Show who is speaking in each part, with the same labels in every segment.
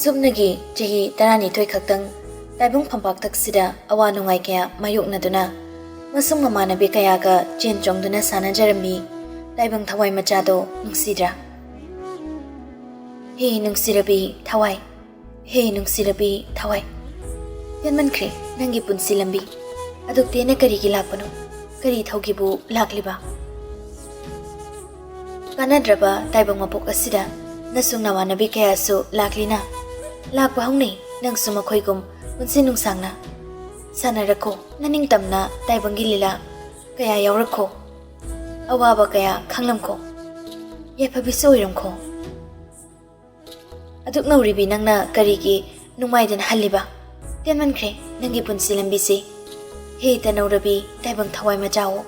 Speaker 1: Sumnagi Jahi Tarani Toy Kaktang, Taibung Pampak Taksida, Awa Nungai Kaya, Mayuk Naduna, Masung Mamana Bikayaga, Jen Jongduna Sana Jeremy, Taibung Tawai Machado, Nungsidra. Hey Nungsirabi, Tawai. Hey Nungsirabi, Tawai. Yanman Kre, Nangi Punsilambi, Aduk Tene Karigi Lapano, Kari Togibu, Lakliba. Kanadraba, Taibung Mapuk Asida, Nasung Nawana Bikaya so, Laklina. Lakwa Hongni, Nang Sumakoigum, Unsinung Sangna. Sana Rako, Naning Tamna, Taibangi Lila, Kaya Yaurako. Awaba Kaya, Kanglamko. Yapabisoiramko. Aduk no ribi nangna karigi, Numaidan Haliba. Tianman Kre, Nangi Punsilambisi. He Tano Rabi, Taibang Tawai Majao.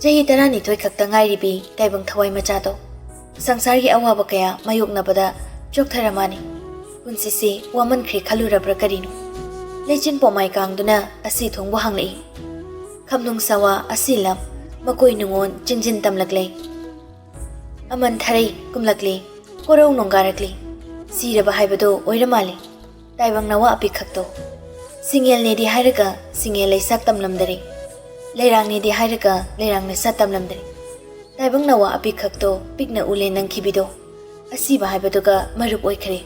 Speaker 1: Jahi Tarani Toy Kaktangai ribi, Taibang Tawai Majado. Sangsari Awaba Kaya, Mayuk Nabada. Jok Tharamani, Punsisi, Waman Kri Kalura Brakarino. Legend Pomai Kang Duna, Asi Thong Wahangli. Kamnung Sawa, Asilam, Makoi Nungon, Jinjin Tamlagle. Aman Thari, Kumlakli, Koro Nongarakli. Sira Bahaibado, Oiramali. Taibang Nawa Apikakto. Singel Nedi Hairaka, Singel Saktam Lamdari. Lerang Nedi Hairaka, Lerang Satam Lamdari. Taibang Nawa Apikakto, Pigna Ule Nang Kibido. Asiba Haibatuga Marup Oikre.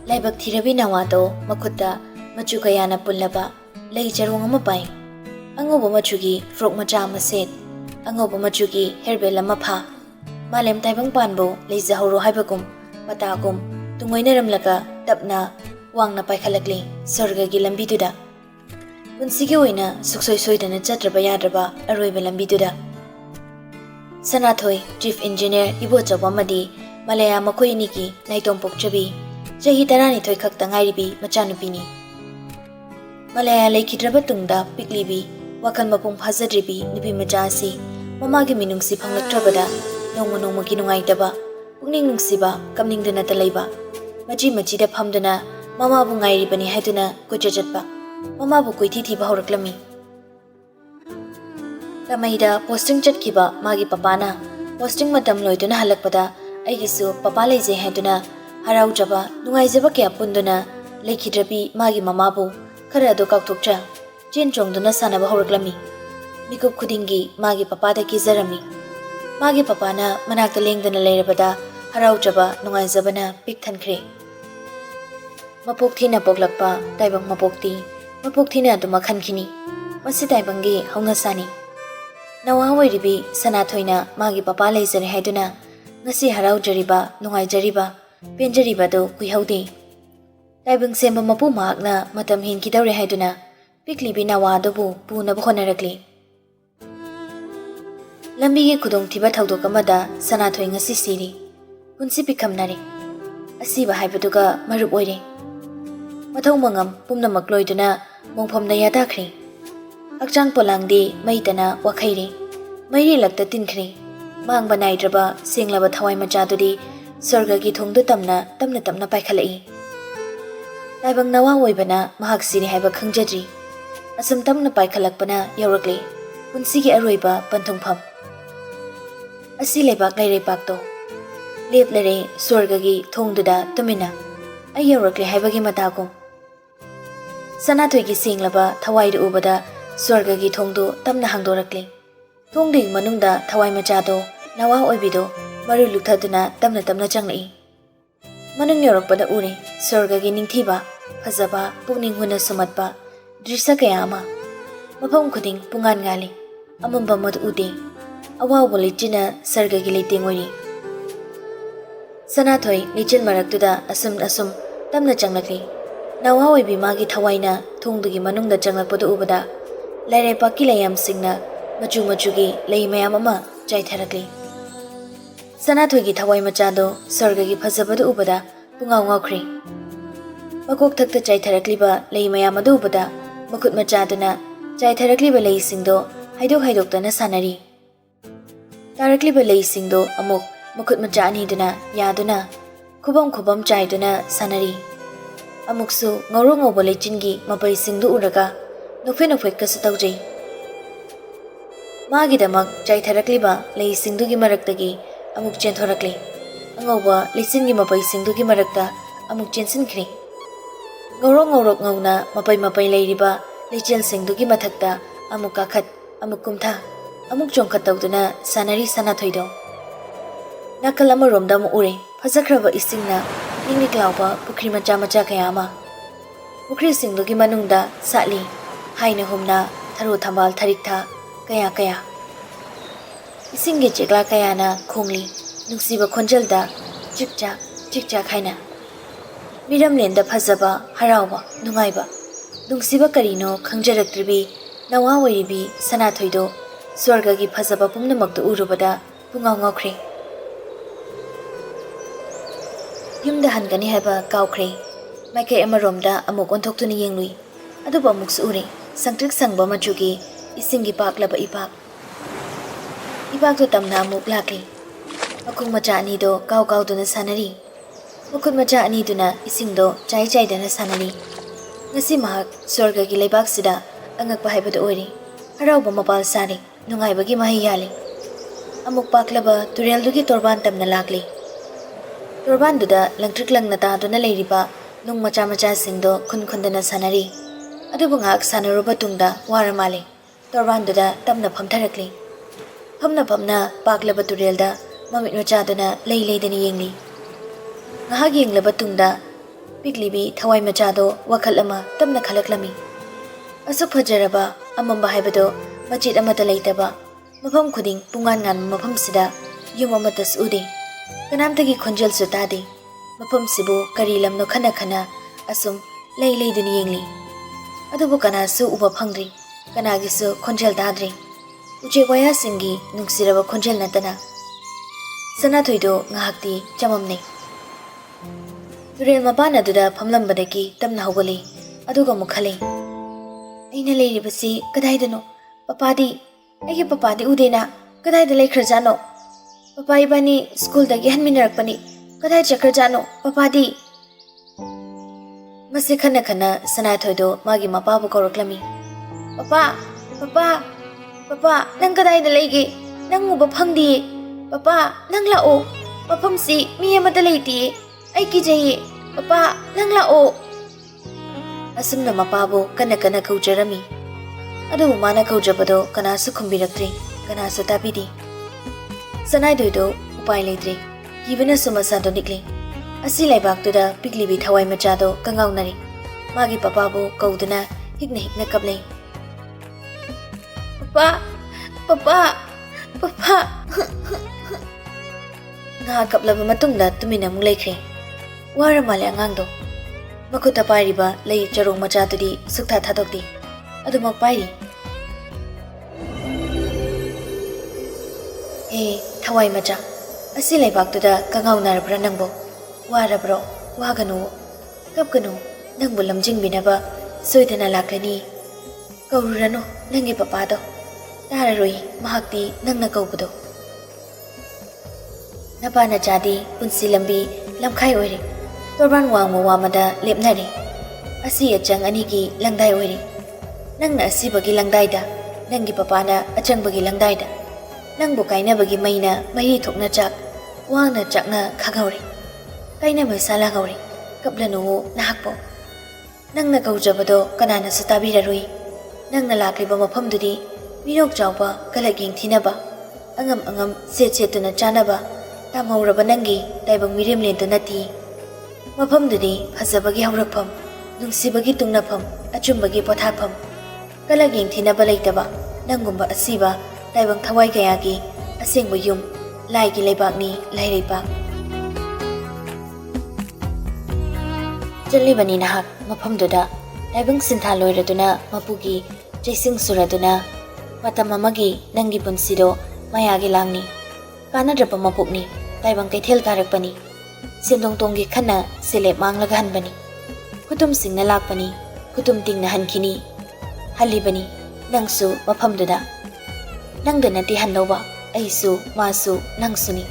Speaker 1: Laibak Tirabi Nawato, Makuta, Machukayana Pulaba, Lay Jarung Mapai, Angobo Machugi, Frog Majama said, Angobo Machugi, Herbela Mapa, Malem Taibang Panbo, Lay Zahoro Haibakum, Patagum, Tungoinaram Laka, Tapna, Wang na Paikalagli, Sorga Gilambiduda. Punsigi Wina, Suksoi Soidana Chatrabayadraba, Arroy Belambiduda. Sanathoi, Chief Engineer Ibo Chawamadi, Malaya Makoi Niki, Naitom Pokchabi, Jahi Tarani Toy Kaktangairibi, Machanupini. Malaya Lakidrabatungda, Piklibi, Wakan Mapung Hazadribi, Nibi Majasi, Mamagi Minungsi Panglaktrabada, Nomo Ginungaitaba, Pugning Nungsiba, Kamning Dana Talaiba, Maji Majida Pamdana, Mama Bungairi Bani Haduna, Kujajatba, Mama Bukuiti Bahuraklami. Tamaida posting Chatkiba, Magi Papana, posting Madam Loiduna Halakpada, Aigisu, Papa Lazy Heduna, Harau Jaba, Nungaizaba Kia Punduna, Lakidrabi, Magi Mamabu, Karado Kaktukcha, Jin Jongduna Sanaba Horaklami, Mikup Kudingi, Magi Papa de Kizarami, Magi Papana, Manaka Lingdana Lerabada, Harau Jaba, Nungaizabana, Big Tankre. Mapoktina Poglakpa, Taibang Mapokti, Mapoktina Dumakankini, Masi Taibangi, Hongasani. Nawa ribi Sanathoina, Magi Papa Laser Heduna, Nasi Harau Jariba, Nungai Jariba, Penjariba do Kuihodi. Taibang Semba Mapu Magna, Matam Hin Kidore Heduna, Pikli Binawa Dobu, Puna Bohonarakli. Lambi Kudong Tiba Taudo Kamada, Sanathoing Sisiri, Punsi Pikamnari, Asiba Haibaduga, Marup Oire. Matau Mangam, Pumna Makloiduna, Mongpom Nayadakri. Akjang Polangdi, Maitana, Wakairi, Mairi Lakta Tinkri, Mang Banaidraba, Singlaba Tawai Majadudi, Sorga Gitong Tamna, Tamna Paikalai. Taibang Nawa Waibana, Mahaksiri Haiba Kangjadri, Asam Tamna Paikalakpana, Yorakli, Punsigi Aruiba, Pantungpam. Asilebak Lere Pakto, Lep Lere, Sorgagi, Tongduda, Tumina, Ayorakli Haibagi Matako. Sanatoigi Singlaba, Tawai Ubada, Sorgagi Tongdo, Tamna Hangdorakli. Tongding Manunda, Tawai Machado, Nawa Obido, Maru Luktaduna, Tamna Changlai. Manung Yorokpada Uri, Sorgagi Ningtiba, Hazaba, Pugning Huna Sumatba, Drisa Kayama, Mapong Kuding, Pungan Gali, Amamba Mad Udi, Awa Wolichina, Sargagi Litinguri. Sanatoi, Lichin Maraktuda, Asum, Tamna Changlaki. Nawa Obi Magi Tawaina, Tongdugi Manunda Changlakpada Ubada. Lere Pakilayam Singna, Machugi, Lay Mayamama, Jai Tarakli. Sanathoigi Tawai Machado, Sorgagi Pazabadu Ubada, Pungaw Kri. Makok Takta Jai Tarakliba, Lay Mayamadu Ubada, Makut Machaduna, Jai Tarakliba Lay Singdo, Haidok Sanari. Tarakliba Lay Singdo, Amok, Makut Machani Duna, Yaduna, Kubam Jai Duna, Sanari. Amuksu, Ngoro Bolechingi, Mapai Singdu Uraga. Nofin Kasatauji Magidamak, Jai Tarakliba, Lay Sindugi Marakagi, Amuk Genthorakli. angauba leisingi mapai singdugi marakta amuk chensinkhri ngorok ngauna mapai leiriba leichel singdugi mathakta amuk kakhat amuk kumtha amuk chongkhat tawduna sanari sanathoido nakal amaromda mu ure phajakraba isingna ningli klauba pukri macha kaya ama pukri singdugi manungda satli haina humna tharu thambal thariktha kaya isingi chekla kayana khongli nungsiba khonjalda chikchak haina miram lenda phajaba harauba nungaiba nungsiba karino khangjaraktribi nawa wairibi sanathoido swargagi phajaba pumnamaktu urubada pungaw ngawkhre yumda hangani haiba kawkhre maikai amaromda amuk onthokhtuni yenglui aduba amuksu ure sangtrik sangba machugi isingi paklaba ipakto tamna amuk lakli makung macha ani do kaw duna sanari makut macha ani duna isingdo chai dana sanari ngasi mahak swargagi leibak sida angakpa haibadu oiri harauba mapal sari nungaibagi mahi yali amuk paklaba tureldugi torban tamna lakli torban duda langtrik langna ta duna leiriba nung macha singdo khundana sanari adubu ngak sanaruba tungda waramale torban duda tamna phamtharakli phamna paklaba turelda mamit machaduna leidani yengli ngahag yenglaba tungda piglibi thawai machado wakhal ama tamna khalaklami asuk phajaraba amamba haibado majid amata leitaba mafam khuding pungan ngan mafam sida yum amatas ude kanamtagi khonjal sutade mafam sibu kari lamno khana asum leidani yengli adubu kana su uba phangri kanagi su khonjal dadri uje waya singi nuksiraba khonjal natana sanathoido ngahakti chamamne turel mapana duda phamlambadagi tamna hogoli aduga mukhale aina leiribasi kadaidano papadi udena kadaida leikhrajano papa ibani school dagi hanminarakpani kadai chakrajano papadi mase khana sanathoido magi mapabu kawraklami papa nang kadaida leige nang uba phangdi papa nang lao mafam si mi amata leiti ai kijaye papa nang lao asumna mapabu kana khaujarami adu mana khaujabado kana su khumbiraktre kana su tapidi sanai doido upai leitri gibana sumasa do nikle asi laibak tuda piglibi thawai machado kangaunari magi papabu kauduna hikna kaple papa nga kaplaba matungda tumina mung leikre wara male angangdo makuta pairiba lei charong macha tudi sukta thadokdi adumak pairi thawai macha asi leibak tuda kangau narabra nangbo warabro waganu kapkanu nangbu lamjing binaba soidana laklani kaururano nangi papado tararoi mahakti nangna kaubudo napana jadi punsi lambi lamkhai oire torban wangmo wamada lepnari asi achang anigi langdai oire nangna asibagi langdaida nangi papana achangbagi langdaida nangbu kainabagi maina mahi thokna chak wangna chakna khagaure kaina masala gaure kaplanu nahakpo nangna kaujabado kanana satabiraroi nangna lakliba mafamdudi mirok chawba kalaging thinaba angam setuna chanaba tamhauraba nangi taibang mirem lento nati mafamdudi phajabagi haurakpham nungsibagi tungnafam achumbagi pothafam kalaging thinaba leitaba nangumba asiba taibang thawai kayagi asengba yum laigi leibakni laireipak jalibani nahak mafamduda taibang sintha loiraduna mapugi jaising suraduna matam amagi nangi punsido mayagi langni kanadrapa mapukni taibang kaithel karakpani sendong tonggi khana selep manglaga hanbani kutum singna lakpani kutum tingna hankini halibani nangsu mafamduda nangdana ti handoba aisu masu nangsuni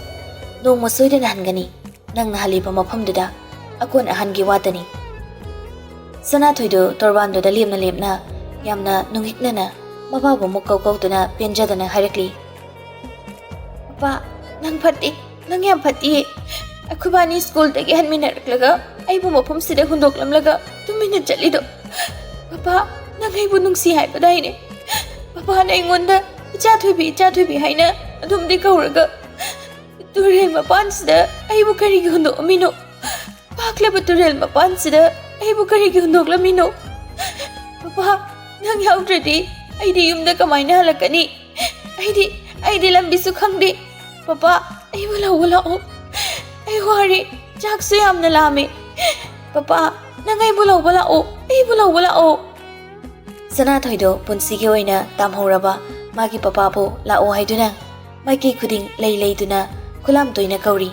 Speaker 1: nongma soidana hangani nangna haliba mafamduda akon ahangi watani sanathoido torbandoda lemna yamna nungiknana mababu mukkawtuna penjadana harakli papa nang phatti nang yam phatti ꯑꯩꯈꯣꯏꯕꯥꯅꯤ ꯁ꯭ꯀꯨꯜꯗꯒꯤ ꯍꯟꯃꯤꯟꯅꯔꯛꯂꯒ ꯑꯩꯕꯨ ꯃꯐꯝꯁꯤꯗ ꯍꯨꯟꯗꯣꯛꯂꯝꯂꯒ ꯇꯨꯃꯤꯟꯅ ꯆꯠꯂꯤꯗꯣ papa ꯅꯪ ꯑꯩꯕꯨ ꯅꯨꯡꯁꯤ ꯍꯥꯏꯕꯗꯥꯏꯅꯦ ꯄꯄꯥꯅ ꯑꯩꯉꯣꯟꯗ ꯏꯆꯥꯊꯣꯏꯕꯤ ꯍꯥꯏꯅ ꯑꯗꯨꯝꯗꯤ ꯀꯧꯔꯒ ꯇꯨꯔꯦꯜ ꯃꯄꯥꯟꯁꯤꯗ ꯑꯩꯕꯨ ꯀꯔꯤꯒꯤ ꯍꯨꯟꯗꯣꯛꯑꯝꯃꯤꯅꯣ ꯄꯥꯛꯂꯕ ꯇꯨꯔꯦꯜ ꯃꯄꯥꯟꯁꯤꯗ ꯑꯩꯕꯨ ꯀꯔꯤꯒꯤ ꯍꯨꯟꯗꯣꯛꯂꯝꯃꯤꯅꯣ ꯄꯄꯥ ꯅꯪ ꯌꯥꯎꯗ꯭ꯔꯗꯤ ꯑꯩꯗꯤ ꯌꯨꯝꯗ ꯀꯃꯥꯏꯅ ꯍꯜꯂꯛꯀꯅꯤ ꯑꯩꯗꯤ ꯂꯝꯕꯤꯁꯨ ꯈꯪꯗꯦ ꯄꯄꯥ ꯑꯩꯕꯨ ꯂꯧꯕ ꯂꯥꯛꯑꯣ ꯑꯩ ꯋꯥꯔꯦ ꯆꯥꯛꯁꯨ ꯌꯥꯝꯅ ꯂꯥꯝꯃꯦ ꯄꯄꯥ ꯅꯪ ꯑꯩꯕꯨ ꯂꯧꯕ ꯂꯥꯛꯑꯣ ꯁꯅꯥꯊꯣꯏꯗꯣ ꯄꯨꯟꯁꯤꯒꯤ ꯑꯣꯏꯅ ꯇꯥꯝꯍꯧꯔꯕ ꯃꯥꯒꯤ ꯄꯄꯥꯕꯨ ꯂꯥꯛꯑꯣ ꯍꯥꯏꯗꯨꯅ ꯃꯥꯏꯀꯩ ꯈꯨꯗꯤꯡ ꯂꯩꯗꯨꯅ ꯈꯨꯂꯥꯝ ꯇꯣꯏꯅ ꯀꯧꯔꯤ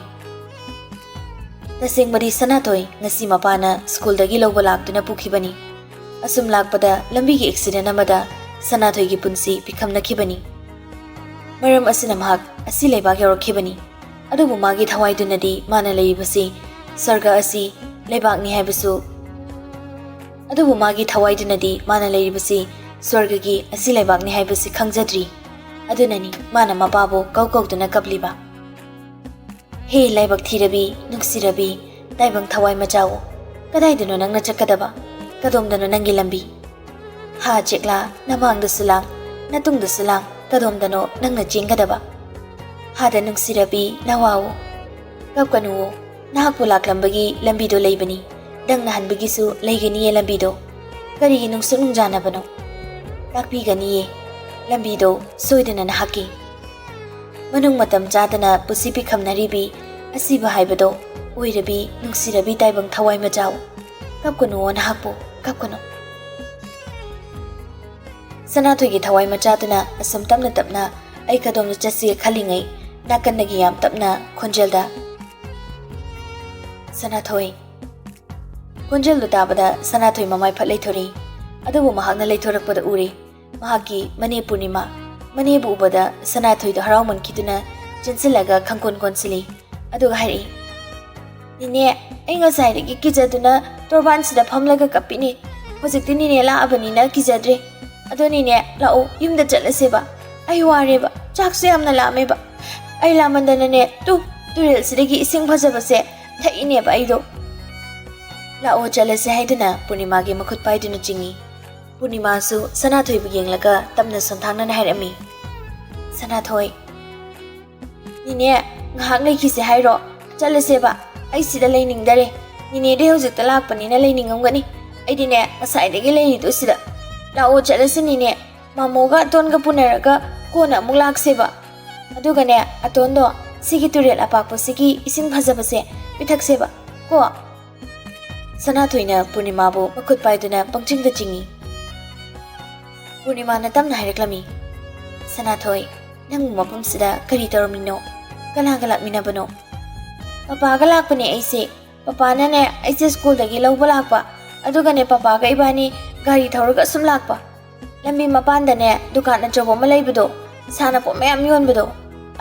Speaker 1: ꯇꯁꯦꯡꯕꯗꯤ ꯁꯅꯥꯊꯣꯏ ꯉꯁꯤ ꯃꯄꯥꯅ ꯁ꯭ꯀꯨꯜꯗꯒꯤ ꯂꯧꯕ ꯂꯥꯛꯇꯨꯅ ꯄꯨꯈꯤꯕꯅꯤ ꯑꯁꯨꯝ ꯂꯥꯛꯄꯗ ꯂꯝꯕꯤꯒꯤ ꯑꯦꯛꯁꯤꯗꯦꯟ ꯑꯃꯗ ꯁꯅꯥꯊꯣꯏꯒꯤ ꯄꯨꯟꯁꯤ ꯄꯤꯈꯝꯅꯈꯤꯕꯅꯤ ꯃꯔꯝ ꯑꯁꯤꯅ ꯃꯍꯥꯛ ꯑꯁꯤ ꯂꯩꯕꯥꯛ ꯌꯧꯔꯛꯈꯤꯕꯅꯤ ꯑꯗꯨꯕꯨ ꯃꯥꯒꯤ ꯊꯋꯥꯏꯗꯨꯅꯗꯤ ꯃꯥꯅ ꯂꯩꯔꯤꯕꯁꯤ ꯁꯔꯒ ꯑꯁꯤ ꯂꯩꯕꯥꯛꯅꯤ ꯍꯥꯏꯕꯁꯨ ꯑꯗꯨꯕꯨ ꯃꯥꯒꯤ ꯊꯋꯥꯏꯗꯨꯅꯗꯤ ꯃꯥꯅ ꯂꯩꯔꯤꯕꯁꯤ ꯁ꯭ꯋꯔꯒꯒꯤ ꯑꯁꯤ ꯂꯩꯕꯥꯛꯅꯤ ꯍꯥꯏꯕꯁꯤ ꯈꯪꯖꯗ꯭ꯔꯤ ꯑꯗꯨꯅꯅꯤ ꯃꯥꯅ ꯃꯄꯥꯕꯨ ꯀꯧꯗꯨꯅ ꯀꯞꯂꯤꯕ ꯍꯦ ꯂꯥꯏꯕꯛ ꯊꯤꯔꯕꯤ ꯅꯨꯡꯁꯤꯔꯕꯤ ꯇꯥꯏꯕꯪ ꯊꯋꯥꯏ ꯃꯆꯥꯎ ꯀꯗꯥꯏꯗꯅꯣ ꯅꯪꯅ ꯆꯠꯀꯗꯕ ꯀꯗꯣꯝꯗꯅꯣ ꯅꯪꯒꯤ ꯂꯝꯕꯤ ꯍꯥ ꯆꯦꯛꯂꯥ ꯅꯃꯥꯡꯗꯁꯨ ꯂꯥꯡ ꯅꯇꯨꯡꯗꯁꯨ ꯂꯥꯡ ꯀꯗꯣꯝꯗꯅꯣ ꯅꯪꯅ ꯆꯦꯟꯒꯗꯕ ꯍꯥꯗ ꯅꯨꯡꯁꯤꯔꯕꯤ ꯅꯋꯥꯎ ꯀꯞꯀꯅꯨꯋꯣ ꯅꯍꯥꯛꯄꯨ ꯂꯥꯛꯂꯝꯕꯒꯤ ꯂꯝꯕꯤꯗꯣ ꯂꯩꯕꯅꯤ ꯅꯪꯅ ꯍꯟꯕꯒꯤꯁꯨ ꯂꯩꯒꯅꯤꯌꯦ ꯂꯝꯕꯤꯗꯣ ꯀꯔꯤꯒꯤ ꯅꯨꯡꯁꯨꯛ ꯅꯨꯡꯖꯥꯅꯕꯅꯣ ꯇꯥꯛꯄꯤꯒꯅꯤꯌꯦ ꯂꯝꯕꯤꯗꯣ ꯁꯣꯏꯗꯅ ꯅꯍꯥꯛꯀꯤ ꯃꯅꯨꯡ ꯃꯇꯝ ꯆꯥꯗꯅ ꯄꯨꯟꯁꯤ ꯄꯤꯈꯝꯅꯔꯤꯕꯤ ꯑꯁꯤꯕ ꯍꯥꯏꯕꯗꯣ ꯑꯣꯏꯔꯕꯤ ꯅꯨꯡꯁꯤꯔꯕꯤ ꯇꯥꯏꯕꯪ ꯊꯋꯥꯏ ꯃꯆꯥꯎ ꯀꯞꯀꯅꯨꯋꯣ ꯅꯍꯥꯛꯄꯨ ꯀꯞꯀꯅꯨ ꯁꯅꯥꯊꯣꯏꯒꯤ ꯊꯋꯥꯏ ꯃꯆꯥꯗꯨꯅ ꯑꯁꯨꯝ ꯇꯞꯅ ꯑꯩ ꯀꯗꯣꯝꯗ ꯆꯠꯁꯤꯒꯦ ꯈꯜꯂꯤꯉꯩ ꯅꯥꯀꯟꯗꯒꯤ ꯌꯥꯝ ꯇꯞꯅ ꯈꯣꯟꯖꯦꯜꯗ ꯁꯅꯥꯊꯣꯏ ꯈꯣꯟꯖꯦꯜꯗꯨ ꯇꯥꯕꯗ ꯁꯅꯥꯊꯣꯏ ꯃꯃꯥꯏ ꯐꯠ ꯂꯩꯊꯣꯔꯛꯏ ꯑꯗꯨꯕꯨ ꯃꯍꯥꯛꯅ ꯂꯩꯊꯣꯔꯛꯄꯗ ꯎꯔꯦ ꯃꯍꯥꯛꯀꯤ ꯃꯅꯦ ꯄꯨꯔꯅꯤꯃꯥ ꯃꯅꯦꯕꯨ ꯎꯕꯗ ꯁꯅꯥꯊꯣꯏꯗꯣ ꯍꯔꯥꯎꯃꯟꯈꯤꯗꯨꯅ ꯆꯦꯟꯁꯤꯜꯂꯒ ꯈꯪꯀꯣꯟ ꯀꯣꯟꯁꯤꯜꯂꯤ ꯑꯗꯨꯒ ꯍꯥꯏꯔꯛꯏ ꯅꯤꯅꯦ ꯑꯩ ꯉꯁꯥꯏꯗꯒꯤ ꯀꯤꯖꯗꯨꯅ ꯇꯣꯔꯕꯥꯟꯁꯤꯗ ꯐꯝꯂꯒ ꯀꯞꯄꯤꯅꯦ ꯍꯧꯖꯤꯛꯇꯤ ꯅꯤꯅꯦ ꯂꯥꯛꯑꯕꯅꯤꯅ ꯀꯤꯖꯗ꯭ꯔꯦ ꯑꯗꯣ ꯅꯤꯅꯦ ꯂꯥꯛꯑꯣ ꯌꯨꯝꯗ ꯆꯠꯂꯁꯦꯕ ꯑꯩ ꯋꯥꯔꯦꯕ ꯆꯥꯛꯁꯨ ꯌꯥꯝꯅ ꯂꯥꯝꯃꯦꯕ ꯑꯩ ꯂꯥꯝꯃꯟꯗꯅꯅꯦ ꯇꯨꯔꯦꯜꯁꯤꯗꯒꯤ ꯏꯁꯤꯡ ꯐꯖꯕꯁꯦ ꯊꯛꯏꯅꯦꯕ ꯑꯩꯗꯣ ꯂꯥꯛꯑꯣ ꯆꯠꯂꯁꯦ ꯍꯥꯏꯗꯨꯅ ꯄꯨꯔꯅꯤꯃꯥꯒꯤ ꯃꯈꯨꯠ ꯄꯥꯏꯗꯨꯅ ꯆꯤꯡꯏ ꯄꯨꯔꯅꯤꯃꯥꯁꯨ ꯁꯅꯥꯊꯣꯏꯕꯨ ꯌꯦꯡꯂꯒ ꯇꯞꯅ ꯁꯣꯟꯊꯥꯡꯅꯅ ꯍꯥꯏꯔꯝꯃꯤ ꯁꯅꯥꯊꯣꯏ ꯅꯤꯅꯦ ꯉꯥꯏꯍꯥꯛ ꯂꯩꯈꯤꯁꯦ ꯍꯥꯏꯔꯣ ꯆꯠꯂꯁꯦꯕ ꯑꯩ ꯁꯤꯗ ꯂꯩꯅꯤꯡꯗꯔꯦ ꯅꯤꯅꯦꯗꯤ ꯍꯧꯖꯤꯛꯇ ꯂꯥꯛꯄꯅꯤꯅ ꯂꯩꯅꯤꯡꯉꯝꯒꯅꯤ ꯑꯩꯗꯤꯅꯦ ꯉꯁꯥꯏꯗꯒꯤ ꯂꯩꯔꯤꯗꯣ ꯁꯤꯗ ꯂꯥꯛꯑꯣ ꯆꯠꯂꯁꯤ ꯅꯤꯅꯦ ꯃꯥꯃꯣꯒ ꯑꯇꯣꯟꯒ ꯄꯨꯅꯔꯒ ꯀꯣꯟꯅ ꯑꯃꯨꯛ ꯂꯥꯛꯁꯦꯕ ꯑꯗꯨꯒꯅꯦ ꯑꯇꯣꯟꯗꯣ ꯁꯤꯒꯤ ꯇꯨꯔꯦꯜ ꯑꯄꯥꯛꯄꯁꯤꯒꯤ ꯏꯁꯤꯡ ꯐꯖꯕꯁꯦ ꯄꯤꯊꯛꯁꯦꯕ ꯀꯣ ꯁꯅꯥꯊꯣꯏꯅ ꯄꯨꯔꯅꯤꯃꯥꯕꯨ ꯃꯈꯨꯠ ꯄꯥꯏꯗꯨꯅ ꯄꯪꯆꯤꯡꯗ ꯆꯤꯡꯏ ꯄꯨꯔꯅꯤꯃꯥꯅ ꯇꯞꯅ ꯍꯥꯏꯔꯛꯂꯝꯃꯤ ꯁꯅꯥꯊꯣꯏ ꯅꯪꯕꯨ ꯃꯐꯝꯁꯤꯗ ꯀꯔꯤ ꯇꯧꯔꯝꯃꯤꯅꯣ ꯀꯅꯥꯒ ꯂꯥꯛꯃꯤꯟꯅꯕꯅꯣ ꯄꯄꯥꯒ ꯂꯥꯛꯄꯅꯦ ꯑꯩꯁꯦ ꯄꯄꯥꯅꯅꯦ ꯑꯩꯁꯦ ꯁ꯭ꯀꯨꯜꯗꯒꯤ ꯂꯧꯕ ꯂꯥꯛꯄ ꯑꯗꯨꯒꯅꯦ ꯄꯄꯥꯒ ꯏꯕꯥꯅꯤ ꯒꯥꯔꯤ ꯊꯧꯔꯒ ꯁꯨꯝ ꯂꯥꯛꯄ ꯂꯝꯕꯤ ꯃꯄꯥꯟꯗꯅꯦ ꯗꯨꯀꯥꯟ ꯑꯆꯧꯕ ꯑꯃ ꯂꯩꯕꯗꯣ ꯁꯥꯟꯅꯄꯣꯠ ꯃꯌꯥꯝ ꯌꯣꯟꯕꯗோ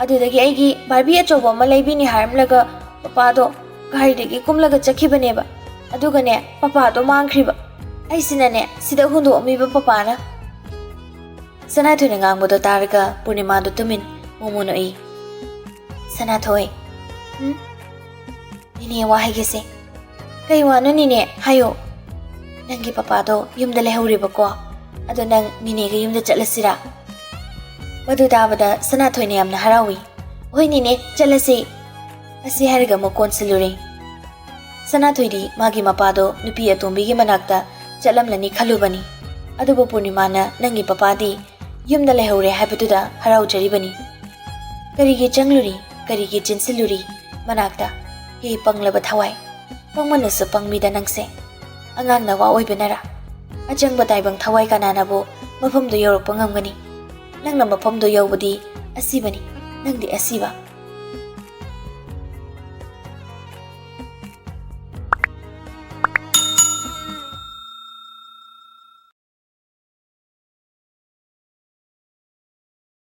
Speaker 1: ꯑꯗꯨꯗꯒꯤ ꯑꯩꯒꯤ ꯕꯥꯔꯕꯤ ꯑꯆꯧꯕ ꯑꯃ ꯂꯩꯕꯤꯅꯤ ꯍꯥꯏꯔꯝꯂꯒ ꯄꯄꯥꯗꯣ ꯒꯥꯔꯤꯗꯒꯤ ꯀꯨꯝꯂꯒ ꯆꯠꯈꯤꯕꯅꯦꯕ ꯑꯗꯨꯒꯅꯦ ꯄꯄꯥꯗꯣ ꯃꯥꯡꯈ꯭ꯔꯤꯕ ꯑꯩꯁꯤꯅꯅꯦ ꯁꯤꯗ ꯍꯨꯟꯗꯣꯛꯑꯝꯃꯤꯕ ꯄꯄꯥꯅ ꯁꯅꯥꯊꯣꯏꯅ ꯉꯥꯡꯕꯗꯣ ꯇꯥꯔꯒ ꯄꯨꯔꯅꯤꯃꯥꯗꯣ ꯇꯨꯃꯤꯟ ꯃꯣꯃꯣ ꯅꯣꯛꯏ ꯁꯅꯥꯊꯣꯏ ꯅꯤꯅꯦ ꯋꯥ ꯍꯥꯏꯒꯦꯁꯦ ꯀꯩ ꯋꯥꯅꯣ ꯅꯤꯅꯦ ꯍꯥꯏꯌꯣ ꯅꯪꯒꯤ ꯄꯄꯥꯗꯣ ꯌꯨꯝꯗ ꯂꯩꯍꯧꯔꯦꯕꯀꯣ ꯑꯗꯣ ꯅꯪ ꯅꯤꯅꯦꯒ ꯌꯨꯝꯗ ꯆꯠꯂꯁꯤꯔꯥ ꯃꯗꯨ ꯇꯥꯕꯗ ꯁꯅꯥꯊꯣꯏꯅ ꯌꯥꯝꯅ ꯍꯔꯥꯎꯏ ꯍꯣꯏ ꯅꯤꯅꯦ ꯆꯠꯂꯁꯤ ꯑꯁꯤ ꯍꯥꯏꯔꯒ ꯑꯃꯨꯛ ꯀꯣꯟꯁꯤꯜꯂꯨꯔꯦ ꯁꯅꯥꯊꯣꯏꯗꯤ ꯃꯥꯒꯤ ꯃꯄꯥꯗꯣ ꯅꯨꯄꯤ ꯑꯇꯣꯝꯕꯤꯒꯤ ꯃꯅꯥꯛꯇ ꯆꯠꯂꯝꯂꯅꯤ ꯈꯜꯂꯨꯕꯅꯤ ꯑꯗꯨꯕꯨ ꯄꯨꯔꯅꯤꯃꯥꯅ ꯅꯪꯒꯤ ꯄꯄꯥꯗꯤ ꯌꯨꯝꯗ ꯂꯩꯍꯧꯔꯦ ꯍꯥꯏꯕꯗꯨꯗ ꯍꯔꯥꯎꯖꯔꯤꯕꯅꯤ ꯀꯔꯤꯒꯤ ꯆꯪꯂꯨꯔꯤ ꯀꯔꯤꯒꯤ ꯆꯦꯟꯁꯤꯜꯂꯨꯔꯤ ꯃꯅꯥꯛꯇ ꯍꯦ ꯄꯪꯂꯕ ꯊꯋꯥꯏ ꯄꯪꯃꯟꯅꯁꯨ ꯄꯪꯃꯤꯗ ꯅꯪꯁꯦ ꯑꯉꯥꯡ ꯅꯋꯥ ꯑꯣꯏꯕꯅꯔꯥ ꯑꯆꯪꯕ ꯇꯥꯏꯕꯪ ꯊꯋꯥꯏ ꯀꯅꯥꯅꯕꯨ ꯃꯐꯝꯗꯨ ꯌꯧꯔꯛꯄ ꯉꯝꯒꯅꯤ ꯅꯪꯅ ꯃꯐꯝꯗꯨ ꯌꯧꯕꯗꯤ ꯑꯁꯤꯕꯅꯤ ꯅꯪꯗꯤ ꯑꯁꯤꯕ